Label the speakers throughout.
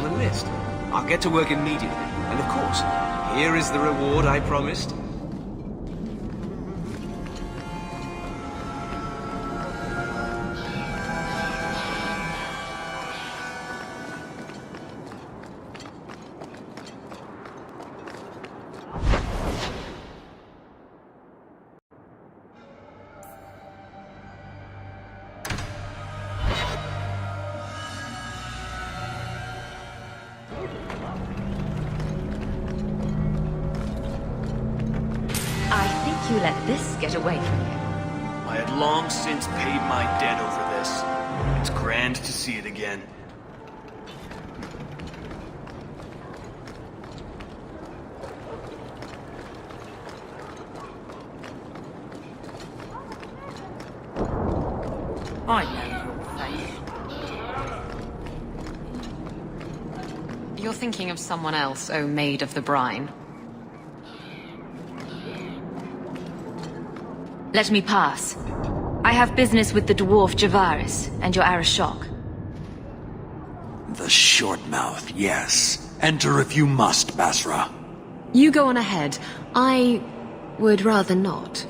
Speaker 1: the list. I'll get to work immediately. And of course, here is the reward I promised.
Speaker 2: You let this get away from you.
Speaker 3: I had long since paid my debt over this. It's grand to see it again.
Speaker 2: I know your face. You're thinking of someone else, O Maid of the Brine. Let me pass. I have business with the dwarf Javaris and your Arashok.
Speaker 4: The short mouth, yes. Enter if you must, Basra.
Speaker 2: You go on ahead. I would rather not.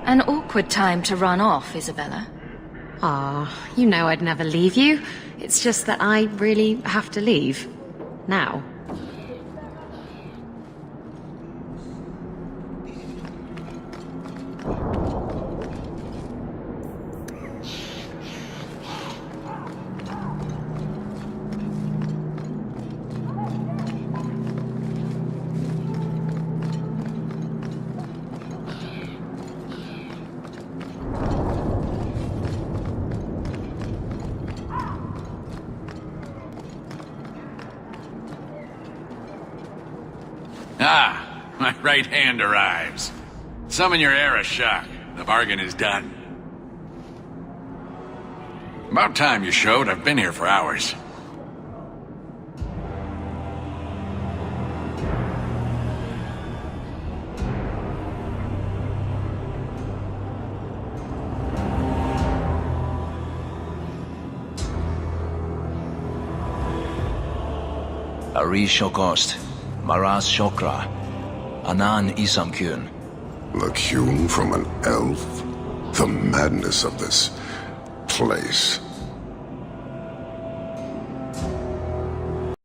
Speaker 2: An awkward time to run off, Isabella. Ah, you know I'd never leave you. It's just that I really have to leave. Now.
Speaker 5: Ah, my right hand arrives. Summon your Arashok. The bargain is done. About time you showed. I've been here for hours.
Speaker 6: Ari Shokost, Maraz Shokra, Anan Isamkyun.
Speaker 7: The Kyun from an elf? The madness of this place.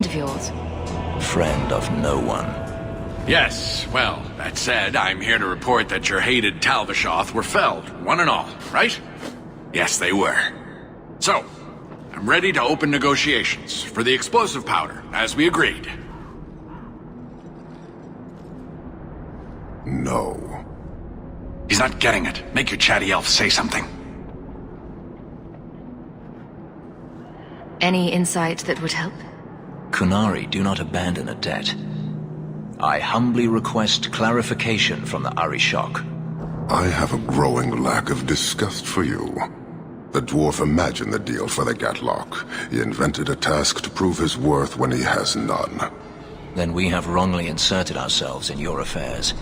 Speaker 2: Of yours.
Speaker 6: Friend of no one.
Speaker 5: Yes, well, that said, I'm here to report that your hated Talvishoth were felled, one and all, right? Yes, they were. So, I'm ready to open negotiations for the explosive powder, as we agreed.
Speaker 7: No.
Speaker 5: He's not getting it. Make your chatty elf say something.
Speaker 2: Any insight that would help?
Speaker 6: Kunari do not abandon a debt. I humbly request clarification from the Arishok.
Speaker 7: I have a growing lack of disgust for you. The dwarf imagined the deal for the Gatlock. He invented a task to prove his worth when he has none.
Speaker 6: Then we have wrongly inserted ourselves in your affairs.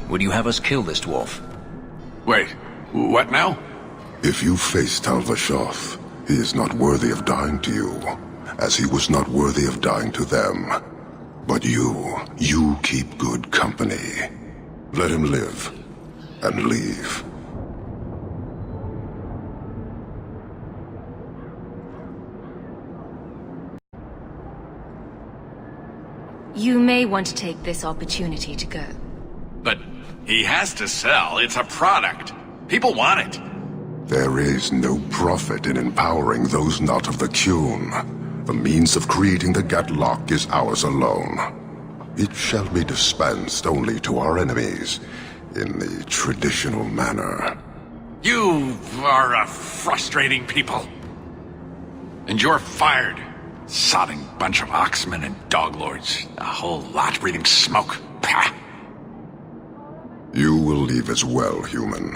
Speaker 6: Would you have us kill this dwarf?
Speaker 5: Wait, what now?
Speaker 7: If you face Talvishoth, he is not worthy of dying to you, as he was not worthy of dying to them. But you keep good company. Let him live, and leave.
Speaker 2: You may want to take this opportunity to go.
Speaker 5: But he has to sell. It's a product. People want it.
Speaker 7: There is no profit in empowering those not of the Kyun. The means of creating the Gatlock is ours alone. It shall be dispensed only to our enemies, in the traditional manner.
Speaker 5: You are a frustrating people. And you're fired. Sodding bunch of oxmen and doglords. A whole lot breathing smoke. Pah!
Speaker 7: You will leave as well, human.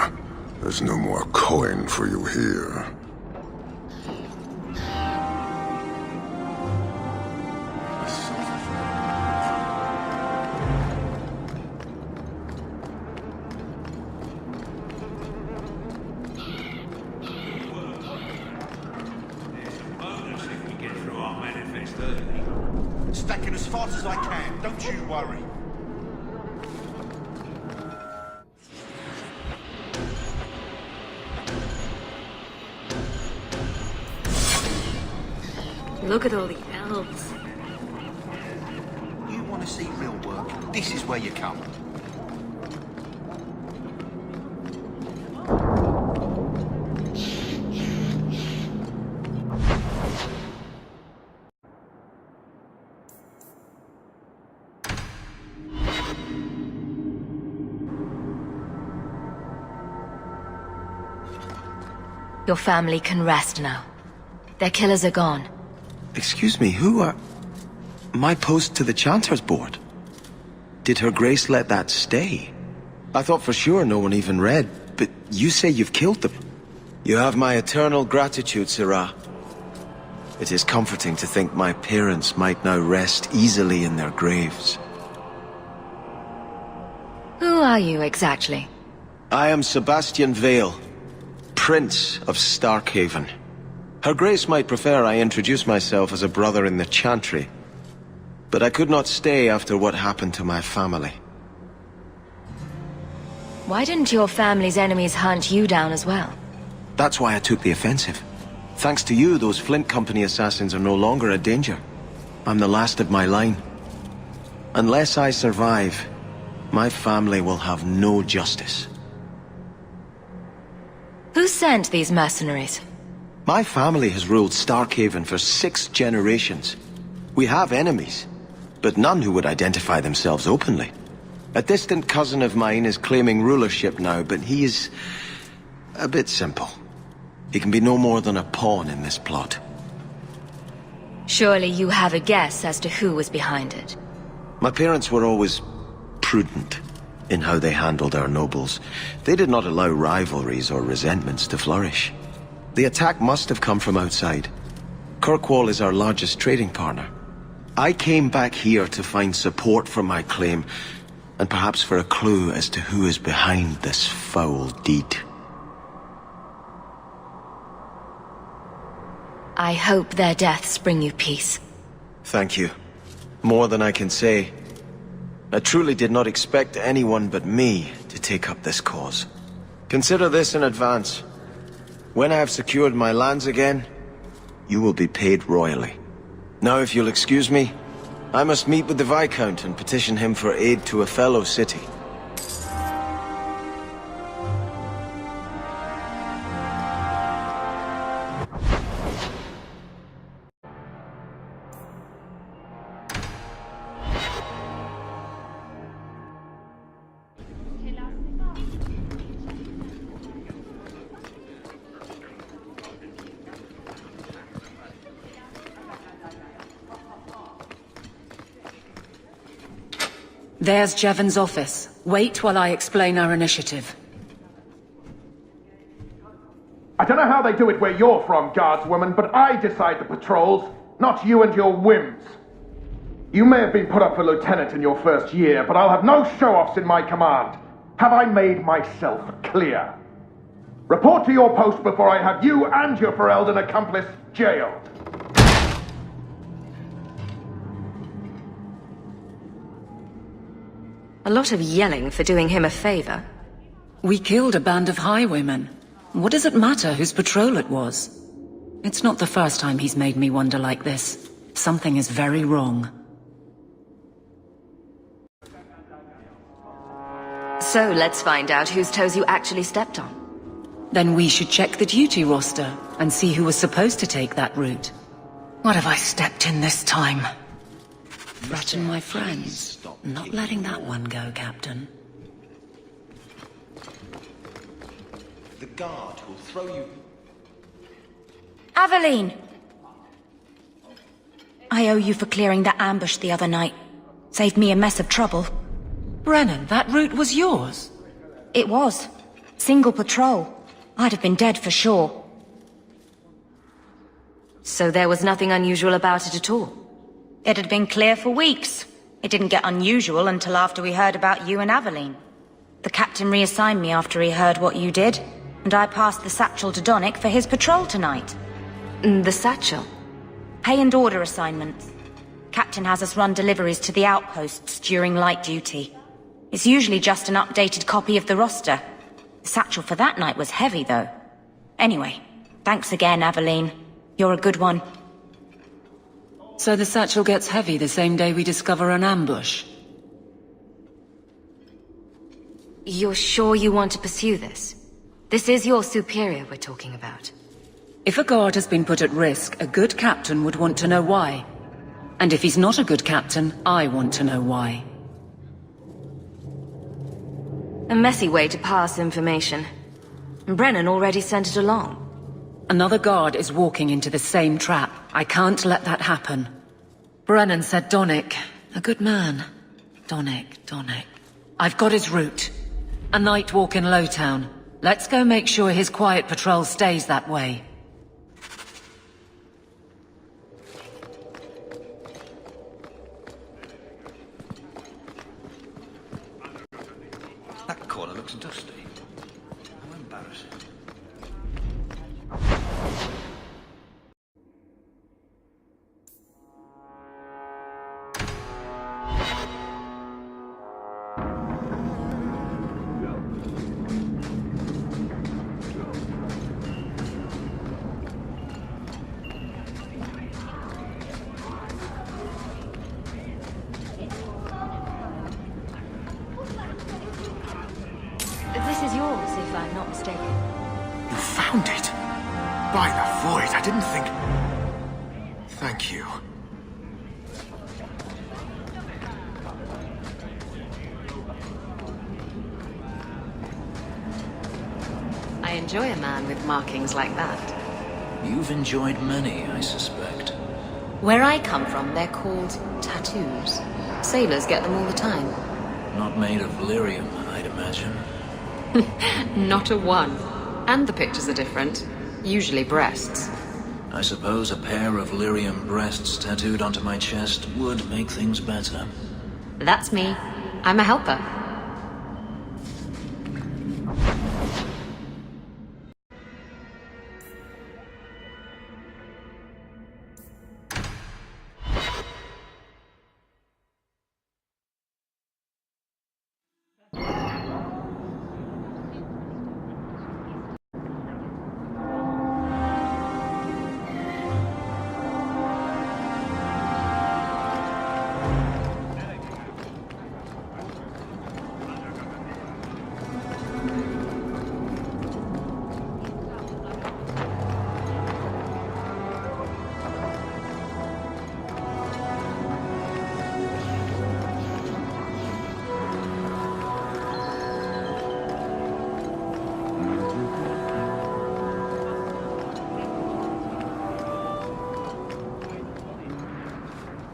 Speaker 7: There's no more coin for you here.
Speaker 8: Stacking as fast as I can, don't you worry.
Speaker 2: Look at all the elves.
Speaker 8: You want to see real work? This is where you come.
Speaker 2: Your family can rest now. Their killers are gone.
Speaker 1: Excuse me, who are... My post to the Chanter's board? Did Her Grace let that stay? I thought for sure no one even read, but you say you've killed them. You have my eternal gratitude, Sirrah. It is comforting to think my parents might now rest easily in their graves.
Speaker 2: Who are you exactly?
Speaker 1: I am Sebastian Vale, Prince of Starkhaven. Her Grace might prefer I introduce myself as a brother in the Chantry, but I could not stay after what happened to my family.
Speaker 2: Why didn't your family's enemies hunt you down as well?
Speaker 1: That's why I took the offensive. Thanks to you, those Flint Company assassins are no longer a danger. I'm the last of my line. Unless I survive, my family will have no justice.
Speaker 2: Who sent these mercenaries?
Speaker 1: My family has ruled Starkhaven for 6 generations. We have enemies, but none who would identify themselves openly. A distant cousin of mine is claiming rulership now, but he is a bit simple. He can be no more than a pawn in this plot.
Speaker 2: Surely you have a guess as to who was behind it.
Speaker 1: My parents were always prudent in how they handled our nobles. They did not allow rivalries or resentments to flourish. The attack must have come from outside. Kirkwall is our largest trading partner. I came back here to find support for my claim, and perhaps for a clue as to who is behind this foul deed.
Speaker 2: I hope their deaths bring you peace.
Speaker 1: Thank you. More than I can say. I truly did not expect anyone but me to take up this cause. Consider this in advance. When I have secured my lands again, you will be paid royally. Now, if you'll excuse me, I must meet with the Viscount and petition him for aid to a fellow city.
Speaker 9: There's Jevon's office. Wait while I explain our initiative.
Speaker 10: I don't know how they do it where you're from, guardswoman, but I decide the patrols, not you and your whims. You may have been put up for lieutenant in your first year, but I'll have no show-offs in my command. Have I made myself clear? Report to your post before I have you and your Ferelden accomplice jailed.
Speaker 2: A lot of yelling for doing him a favor.
Speaker 9: We killed a band of highwaymen. What does it matter whose patrol it was? It's not the first time he's made me wonder like this. Something is very wrong.
Speaker 2: So let's find out whose toes you actually stepped on.
Speaker 9: Then we should check the duty roster and see who was supposed to take that route. What have I stepped in this time? Threaten my friends. Not letting that one go, Captain.
Speaker 1: The guard will throw you...
Speaker 11: Aveline! I owe you for clearing that ambush the other night. Saved me a mess of trouble.
Speaker 9: Brennan, that route was yours?
Speaker 11: It was. Single patrol. I'd have been dead for sure.
Speaker 2: So there was nothing unusual about it at all?
Speaker 11: It had been clear for weeks. It didn't get unusual until after we heard about you and Aveline. The captain reassigned me after he heard what you did, and I passed the satchel to Donnick for his patrol tonight.
Speaker 2: The satchel?
Speaker 11: Pay and order assignments. Captain has us run deliveries to the outposts during light duty. It's usually just an updated copy of the roster. The satchel for that night was heavy, though. Anyway, thanks again, Aveline. You're a good one.
Speaker 9: So the satchel gets heavy the same day we discover an ambush?
Speaker 2: You're sure you want to pursue this? This is your superior we're talking about.
Speaker 9: If a guard has been put at risk, a good captain would want to know why. And if he's not a good captain, I want to know why.
Speaker 2: A messy way to pass information. Brennan already sent it along.
Speaker 9: Another guard is walking into the same trap. I can't let that happen. Brennan said Donnic. A good man. Donnic. I've got his route. A night walk in Lowtown. Let's go make sure his quiet patrol stays that way.
Speaker 8: That corner looks dusty. How embarrassing.
Speaker 2: This is yours, if I'm not mistaken.
Speaker 10: You found it? By the void, I didn't think... Thank you.
Speaker 2: I enjoy a man with markings like that.
Speaker 6: You've enjoyed many, I suspect.
Speaker 2: Where I come from, they're called tattoos. Sailors get them all the time.
Speaker 6: Not made of lyrium, I'd imagine.
Speaker 2: Not a one. And the pictures are different. Usually breasts.
Speaker 6: I suppose a pair of lyrium breasts tattooed onto my chest would make things better.
Speaker 2: That's me. I'm a helper.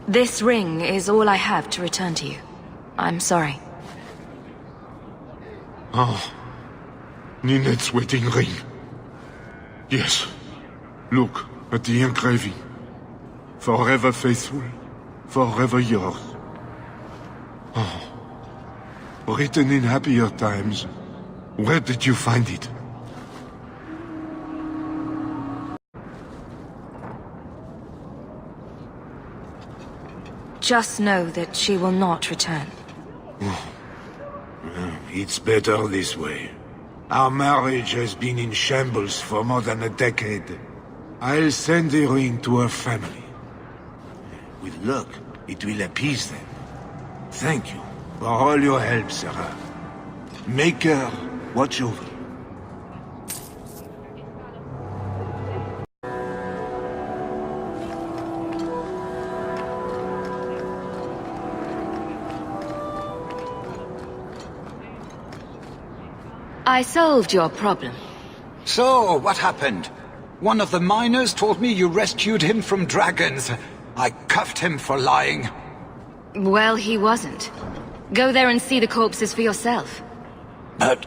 Speaker 2: This ring is all I have to return to you. I'm sorry.
Speaker 12: Oh. Ninette's wedding ring. Yes. Look at the engraving. Forever faithful, forever yours. Oh. Written in happier times. Where did you find it?
Speaker 2: Just know that she will not return.
Speaker 12: It's better this way. Our marriage has been in shambles for more than a decade. I'll send the ring to her family. With luck, it will appease them. Thank you for all your help, Sarah. Make her watch over you.
Speaker 2: I solved your problem.
Speaker 8: So, what happened? One of the miners told me you rescued him from dragons. I cuffed him for lying.
Speaker 2: Well, he wasn't. Go there and see the corpses for yourself.
Speaker 8: But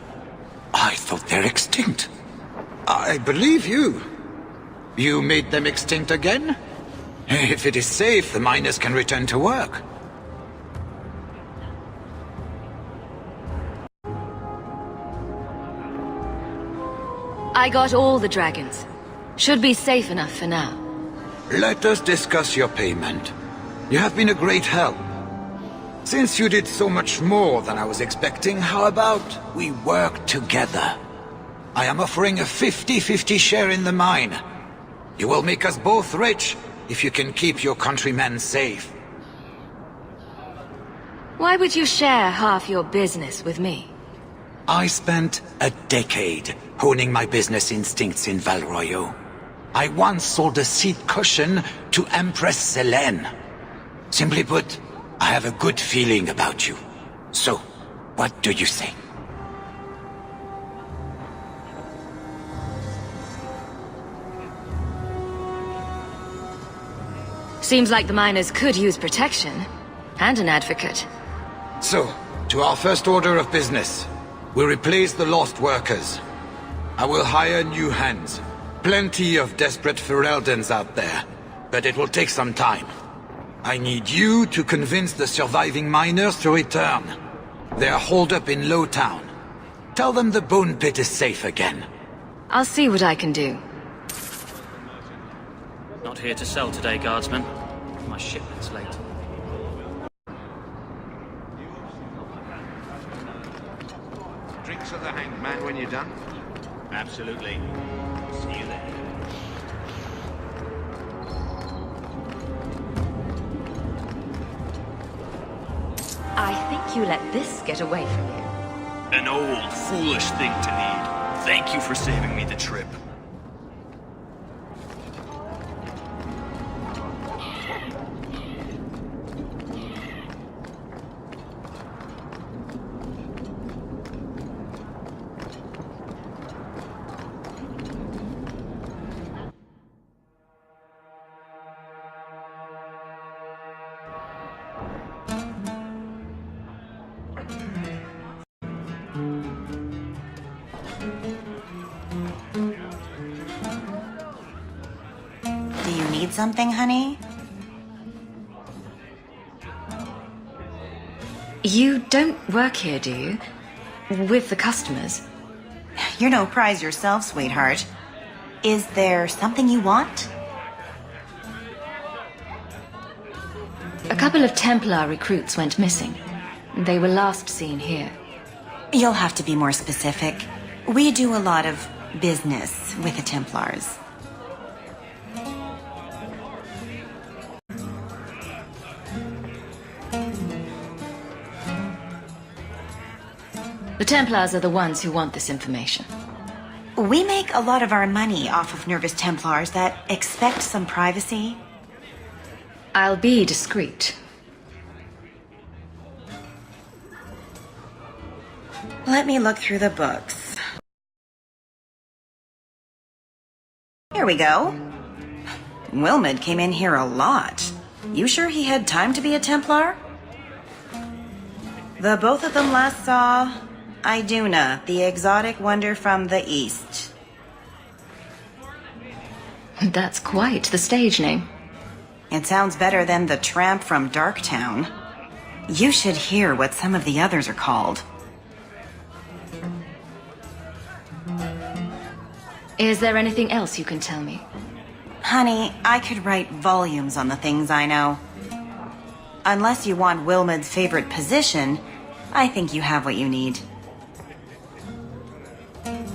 Speaker 8: I thought they're extinct. I believe you. You made them extinct again? If it is safe, the miners can return to work.
Speaker 2: I got all the dragons. Should be safe enough for now.
Speaker 8: let us discuss your payment. You have been a great help. Since you did so much more than I was expecting, how about we work together? I am offering a 50-50 share in the mine. You will make us both rich if you can keep your countrymen safe.
Speaker 2: Why would you share half your business with me?
Speaker 8: I spent a decade honing my business instincts in Val Royeaux. I once sold a seat cushion to Empress Selene. Simply put, I have a good feeling about you. So, what do you say?
Speaker 2: Seems like the miners could use protection. And an advocate.
Speaker 8: So, to our first order of business. We replace the lost workers. I will hire new hands. Plenty of desperate Fereldans out there. But it will take some time. I need you to convince the surviving miners to return. They are holed up in Lowtown. Tell them the Bone Pit is safe again.
Speaker 2: I'll see what I can do.
Speaker 3: Not here to sell today, guardsman. My shipment's late.
Speaker 13: Drinks of the hanged man when you're done?
Speaker 3: Absolutely. See you there.
Speaker 2: I think you let this get away from you.
Speaker 3: An old, foolish thing to need. Thank you for saving me the trip.
Speaker 11: Need something, honey?
Speaker 2: You don't work here, do you? With the customers?
Speaker 11: You're no prize yourself, sweetheart. Is there something you want?
Speaker 2: A couple of Templar recruits went missing. They were last seen here.
Speaker 11: You'll have to be more specific. We do a lot of business with the Templars.
Speaker 2: The Templars are the ones who want this information.
Speaker 11: We make a lot of our money off of nervous Templars that expect some privacy.
Speaker 2: I'll be discreet.
Speaker 11: Let me look through the books. Here we go. Wilmot came in here a lot. You sure he had time to be a Templar? The both of them last saw Iduna, the exotic wonder from the east.
Speaker 2: That's quite the stage name.
Speaker 11: It sounds better than the tramp from Darktown. You should hear what some of the others are called.
Speaker 2: Is there anything else you can tell me?
Speaker 11: Honey, I could write volumes on the things I know. Unless you want Wilmot's favorite position, I think you have what you need.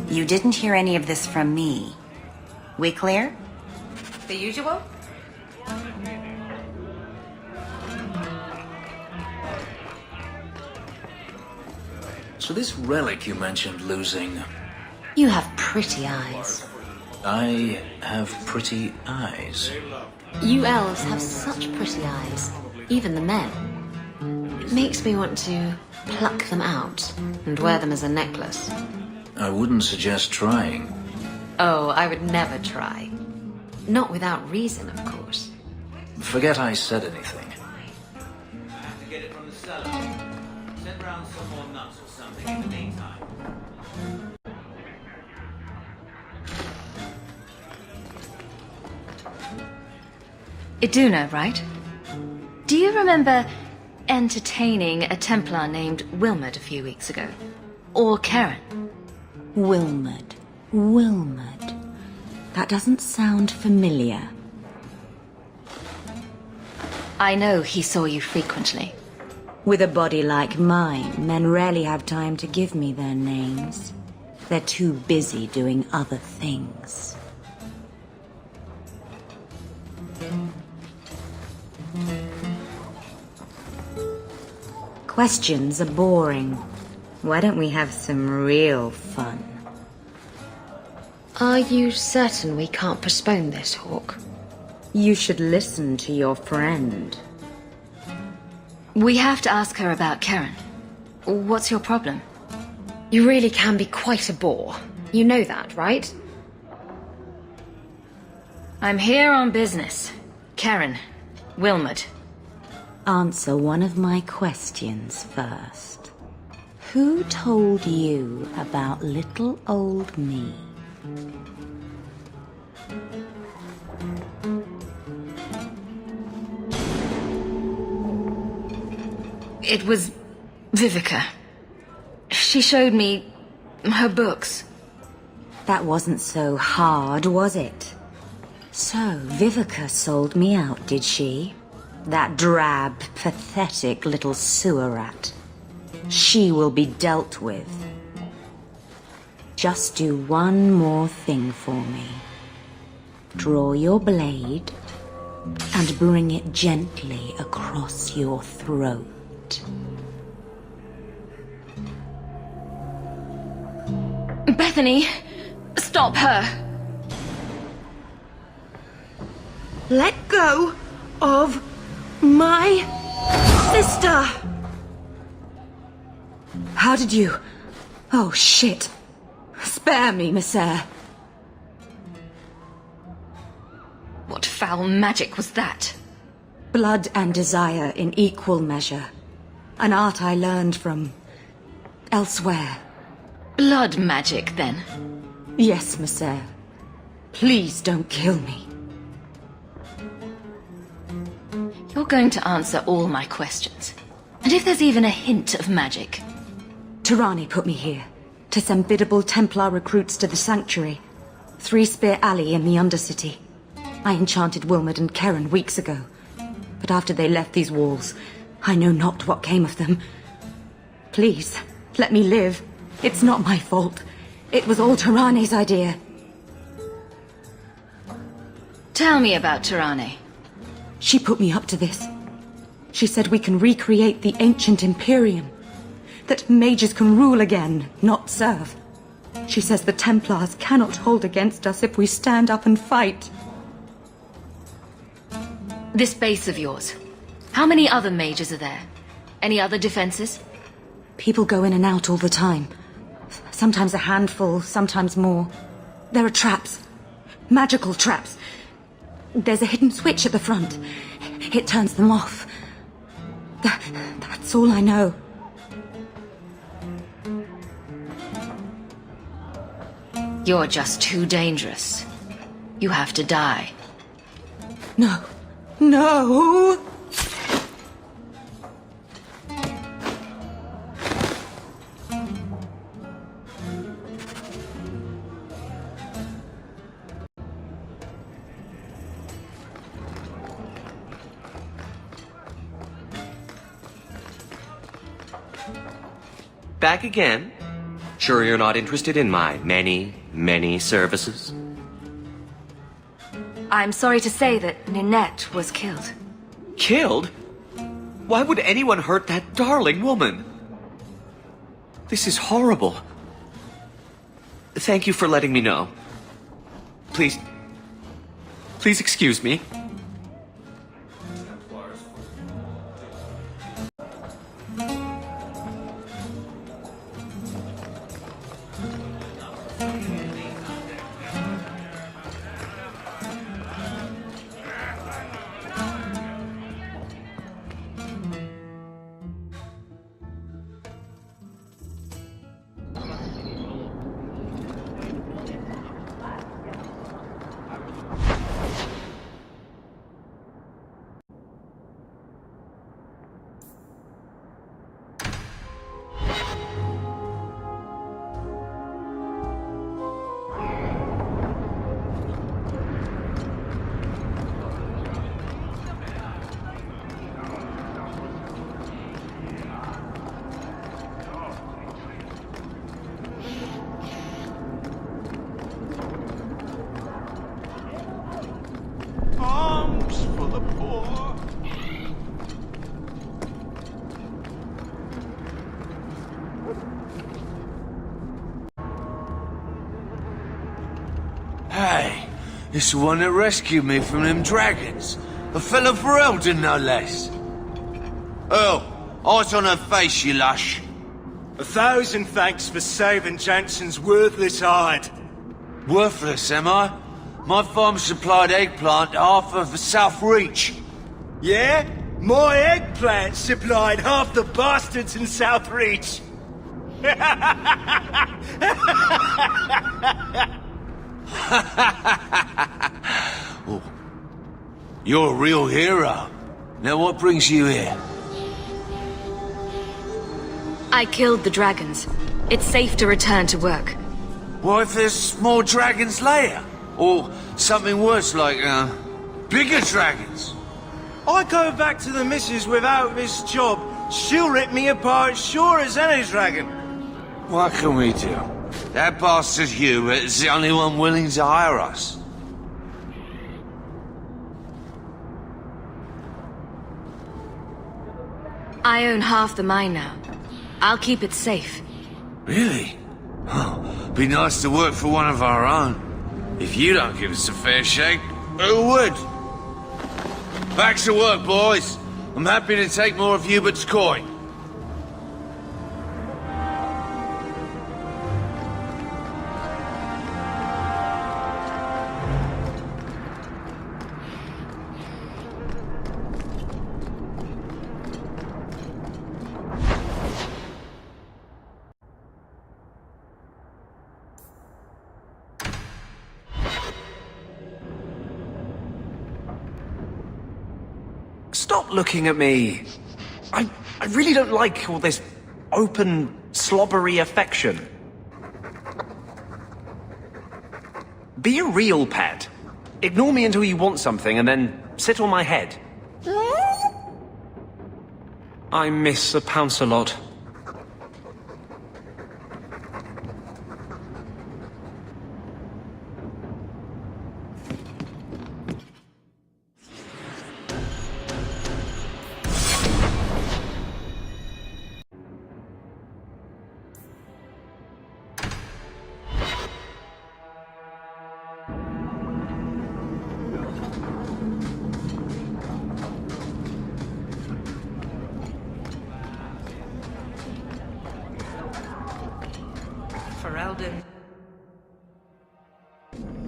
Speaker 11: You didn't hear any of this from me. We clear?
Speaker 2: The usual?
Speaker 6: So this relic you mentioned losing...
Speaker 2: You have pretty eyes.
Speaker 6: I have pretty eyes.
Speaker 2: You elves have such pretty eyes. Even the men. It makes me want to pluck them out and wear them as a necklace.
Speaker 6: I wouldn't suggest trying.
Speaker 2: Oh, I would never try. Not without reason, of course.
Speaker 6: Forget I said anything.
Speaker 13: To get it from the cellar. Send round some more nuts or something in the meantime.
Speaker 2: Iduna, right? Do you remember entertaining a Templar named Wilmot a few weeks ago? Or Karen?
Speaker 11: Wilmot. That doesn't sound familiar.
Speaker 2: I know he saw you frequently.
Speaker 11: With a body like mine, men rarely have time to give me their names. They're too busy doing other things. Questions are boring. Why don't we have some real fun?
Speaker 2: Are you certain we can't postpone this, Hawk?
Speaker 11: You should listen to your friend.
Speaker 2: We have to ask her about Karen. What's your problem? You really can be quite a bore. You know that, right? I'm here on business. Karen. Wilmot.
Speaker 11: Answer one of my questions first. Who told you about little old me?
Speaker 2: It was Vivica. She showed me her books.
Speaker 11: That wasn't so hard, was it? So, Vivica sold me out, did she? That drab, pathetic little sewer rat. She will be dealt with. Just do one more thing for me. Draw your blade and bring it gently across your throat.
Speaker 2: Bethany, stop her.
Speaker 9: Let go of my sister. How did you... Oh, shit. Spare me, Messere.
Speaker 2: What foul magic was that?
Speaker 9: Blood and desire in equal measure. An art I learned from... elsewhere.
Speaker 2: Blood magic, then?
Speaker 9: Yes, Messere. Please don't kill me.
Speaker 2: You're going to answer all my questions. And if there's even a hint of magic...
Speaker 9: Tirani put me here to send biddable Templar recruits to the Sanctuary. Three Spear Alley in the Undercity. I enchanted Wilmot and Karen weeks ago. But after they left these walls, I know not what came of them. Please, let me live. It's not my fault. It was all Tirani's idea.
Speaker 2: Tell me about Tirani.
Speaker 9: She put me up to this. She said we can recreate the ancient Imperium. That mages can rule again, not serve. She says the Templars cannot hold against us if we stand up and fight.
Speaker 2: This base of yours, how many other mages are there? Any other defenses?
Speaker 9: People go in and out all the time. Sometimes a handful, sometimes more. There are traps. Magical traps. There's a hidden switch at the front. It turns them off. That's all I know.
Speaker 2: You're just too dangerous. You have to die.
Speaker 9: No. No!
Speaker 14: Back again? Sure you're not interested in my many, many services?
Speaker 2: I'm sorry to say that Ninette was killed.
Speaker 14: Killed? Why would anyone hurt that darling woman? This is horrible. Thank you for letting me know. Please excuse me.
Speaker 15: Hey, it's the one that rescued me from them dragons. A fellow Ferelden, no less. Oh, eyes on her face, you lush.
Speaker 16: 1,000 thanks for saving Jansen's worthless hide.
Speaker 15: Worthless, am I? My farm supplied eggplant to half of the South Reach.
Speaker 16: Yeah? My eggplant supplied half the bastards in South Reach.
Speaker 15: Oh, you're a real hero. Now what brings you here?
Speaker 2: I killed the dragons. It's safe to return to work.
Speaker 15: What if there's more dragons later? Or something worse like, bigger dragons?
Speaker 16: I go back to the missus without this job. She'll rip me apart sure as any dragon.
Speaker 15: What can we do? That bastard Hubert is the only one willing to hire us.
Speaker 2: I own half the mine now. I'll keep it safe.
Speaker 15: Really? Oh, be nice to work for one of our own. If you don't give us a fair shake, who would? Back to work, boys. I'm happy to take more of Hubert's coin.
Speaker 14: Stop looking at me. I really don't like all this open, slobbery affection. Be a real pet. Ignore me until you want something and then sit on my head. I miss a pounce a lot.
Speaker 9: Ferelden.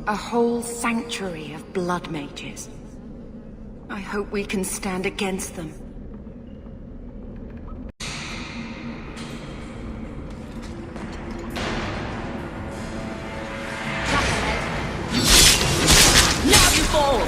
Speaker 9: A whole sanctuary of blood mages. I hope we can stand against them.
Speaker 11: Now you fall!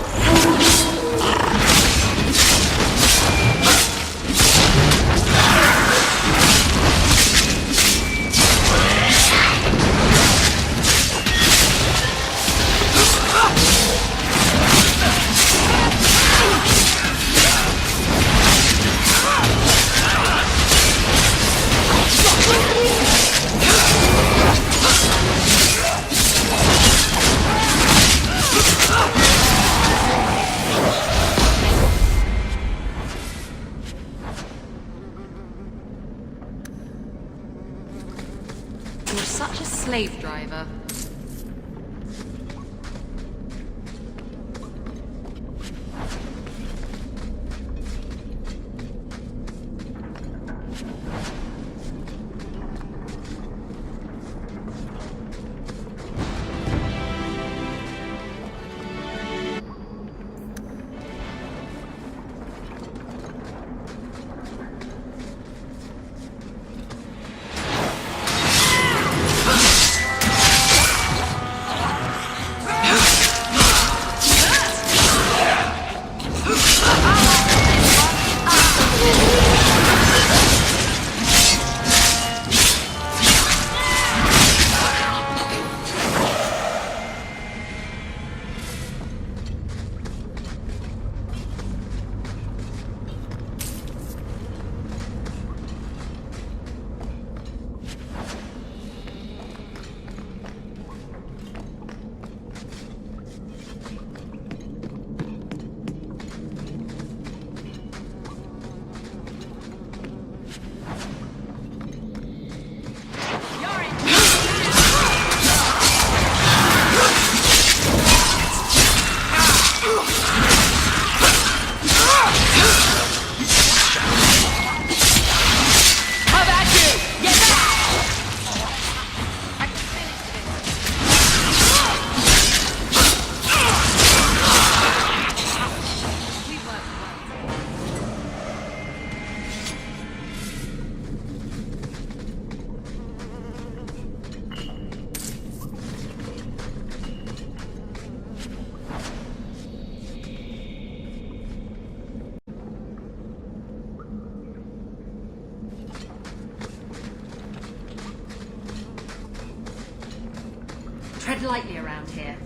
Speaker 2: politely around here.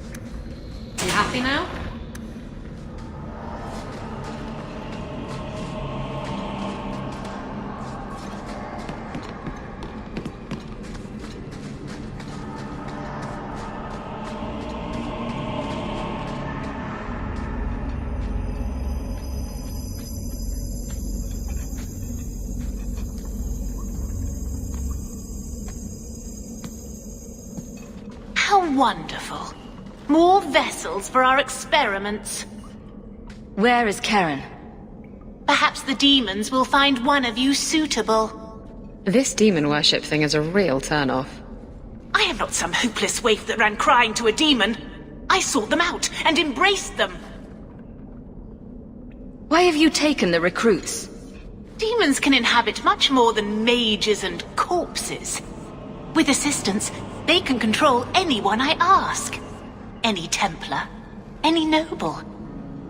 Speaker 2: You happy now?
Speaker 17: How wonderful. More vessels for our experiments.
Speaker 2: Where is Karen?
Speaker 17: Perhaps the demons will find one of you suitable.
Speaker 18: This demon worship thing is a real turn-off.
Speaker 17: I am not some hopeless waif that ran crying to a demon. I sought them out and embraced them.
Speaker 2: Why have you taken the recruits?
Speaker 17: Demons can inhabit much more than mages and corpses. With assistance, they can control anyone I ask. Any Templar, any noble,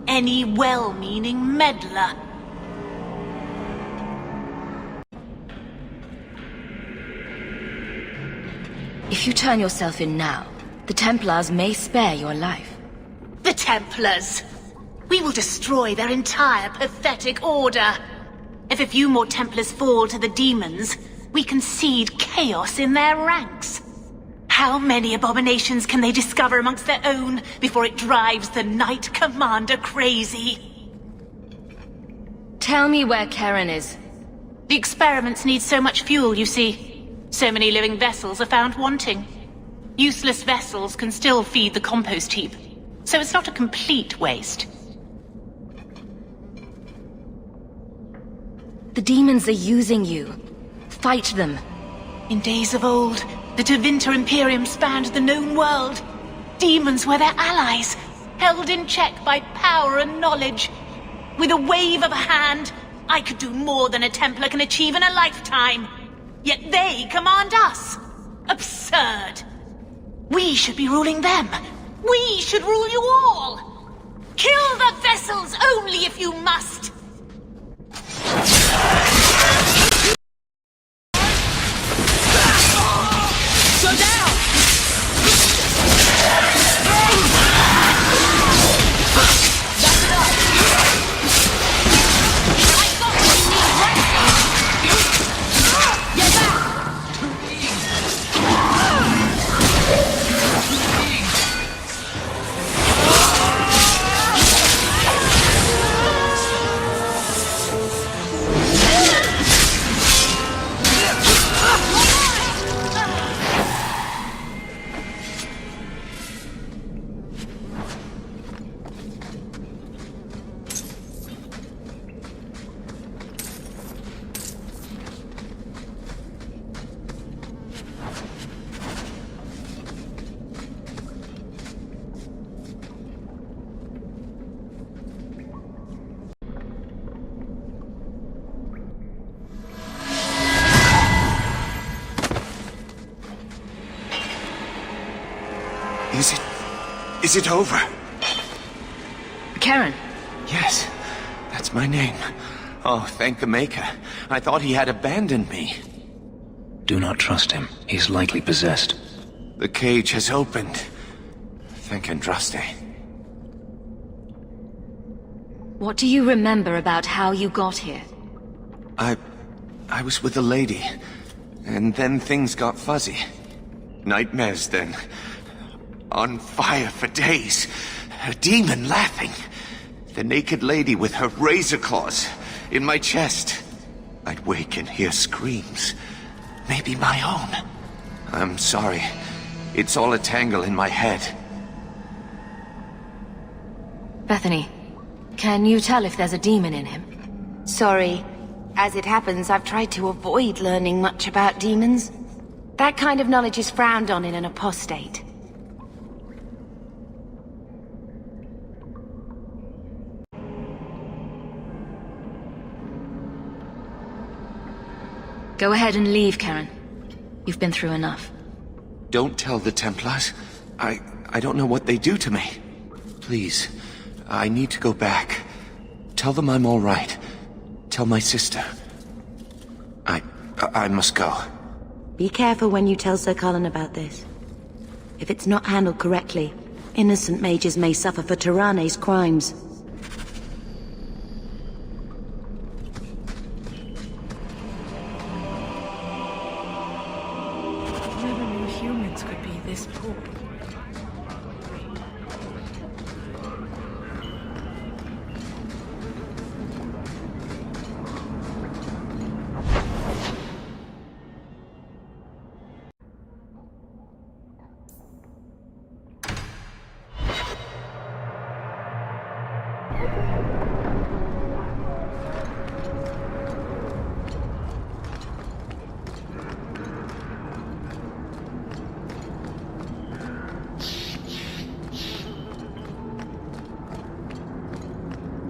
Speaker 17: any well-meaning meddler.
Speaker 2: If you turn yourself in now, the Templars may spare your life.
Speaker 17: The Templars! We will destroy their entire pathetic order. If a few more Templars fall to the demons, we can seed chaos in their ranks. How many abominations can they discover amongst their own before it drives the Knight Commander crazy?
Speaker 2: Tell me where Karen is.
Speaker 17: The experiments need so much fuel, you see. So many living vessels are found wanting. Useless vessels can still feed the compost heap, so it's not a complete waste.
Speaker 2: The demons are using you. Fight them.
Speaker 17: In days of old, the Tevinter Imperium spanned the known world. Demons were their allies, held in check by power and knowledge. With a wave of a hand, I could do more than a Templar can achieve in a lifetime. Yet they command us. Absurd. We should be ruling them. We should rule you all. Kill the vessels only if you must. Go down!
Speaker 1: Is it over?
Speaker 2: Karen.
Speaker 1: Yes, that's my name. Oh, thank the Maker. I thought he had abandoned me.
Speaker 6: Do not trust him. He's likely possessed.
Speaker 1: The cage has opened. Thank Andraste.
Speaker 2: What do you remember about how you got here?
Speaker 1: I was with a lady, and then things got fuzzy. Nightmares then. On fire for days. A demon laughing. The naked lady with her razor claws in my chest. I'd wake and hear screams. Maybe my own. I'm sorry. It's all a tangle in my head.
Speaker 2: Bethany, can you tell if there's a demon in him?
Speaker 11: Sorry. As it happens, I've tried to avoid learning much about demons. That kind of knowledge is frowned on in an apostate.
Speaker 2: Go ahead and leave, Karen. You've been through enough.
Speaker 1: Don't tell the Templars. I don't know what they do to me. Please, I need to go back. Tell them I'm all right. Tell my sister. I must go.
Speaker 11: Be careful when you tell Sir Colin about this.
Speaker 9: If it's not handled correctly, innocent mages may suffer for Tyranne's crimes.
Speaker 17: Never knew humans could be this poor.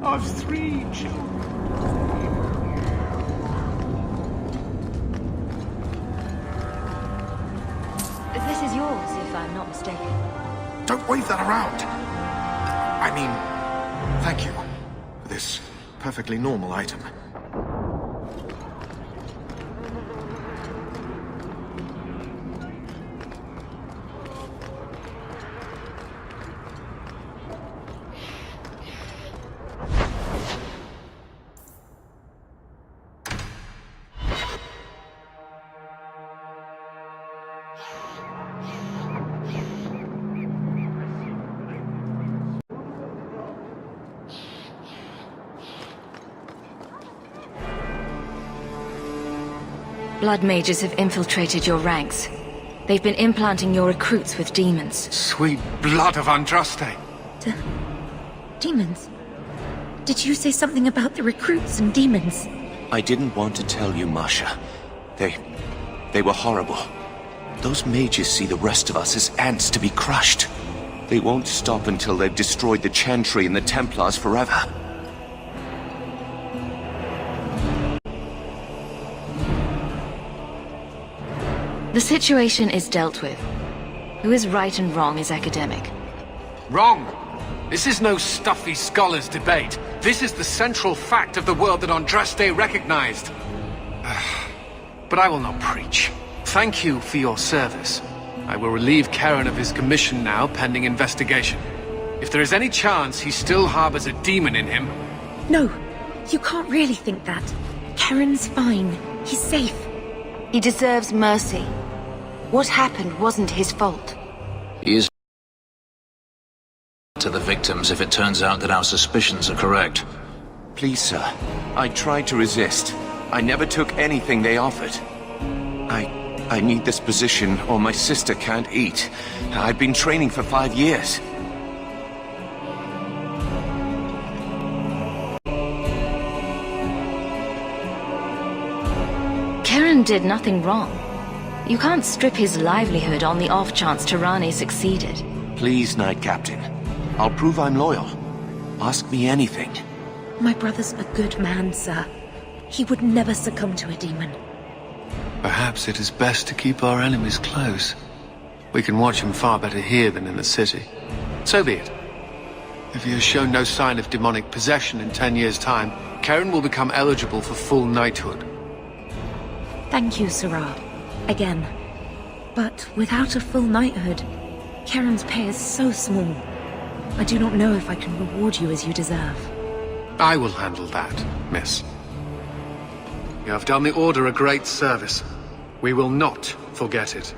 Speaker 12: Of 3 children.
Speaker 2: This is yours, if I'm not mistaken.
Speaker 10: Don't wave that around. I mean, thank you for this perfectly normal item.
Speaker 2: Blood mages have infiltrated your ranks. They've been implanting your recruits with demons.
Speaker 19: Sweet blood of Andraste.
Speaker 2: Demons? Did you say something about the recruits and demons?
Speaker 1: I didn't want to tell you, Masha. They were horrible. Those mages see the rest of us as ants to be crushed. They won't stop until they've destroyed the Chantry and the Templars forever.
Speaker 2: The situation is dealt with. Who is right and wrong is academic.
Speaker 19: Wrong! This is no stuffy scholars' debate. This is the central fact of the world that Andraste recognized. But I will not preach. Thank you for your service. I will relieve Karen of his commission now, pending investigation. If there is any chance he still harbors a demon in him...
Speaker 2: No, you can't really think that. Karen's fine. He's safe. He deserves mercy. What happened wasn't his fault.
Speaker 6: He is to the victims if it turns out that our suspicions are correct.
Speaker 1: Please, sir. I tried to resist. I never took anything they offered. I need this position or my sister can't eat. I've been training for 5 years.
Speaker 2: Karen did nothing wrong. You can't strip his livelihood on the off chance Tyranne succeeded.
Speaker 1: Please, Knight Captain. I'll prove I'm loyal. Ask me anything.
Speaker 2: My brother's a good man, sir. He would never succumb to a demon.
Speaker 19: Perhaps it is best to keep our enemies close. We can watch him far better here than in the city. So be it. If he has shown no sign of demonic possession in 10 years' time, Karen will become eligible for full knighthood.
Speaker 2: Thank you, Sirrah. Again. But without a full knighthood, Karen's pay is so small. I do not know if I can reward you as you deserve.
Speaker 19: I will handle that, miss. You have done the Order a great service. We will not forget it.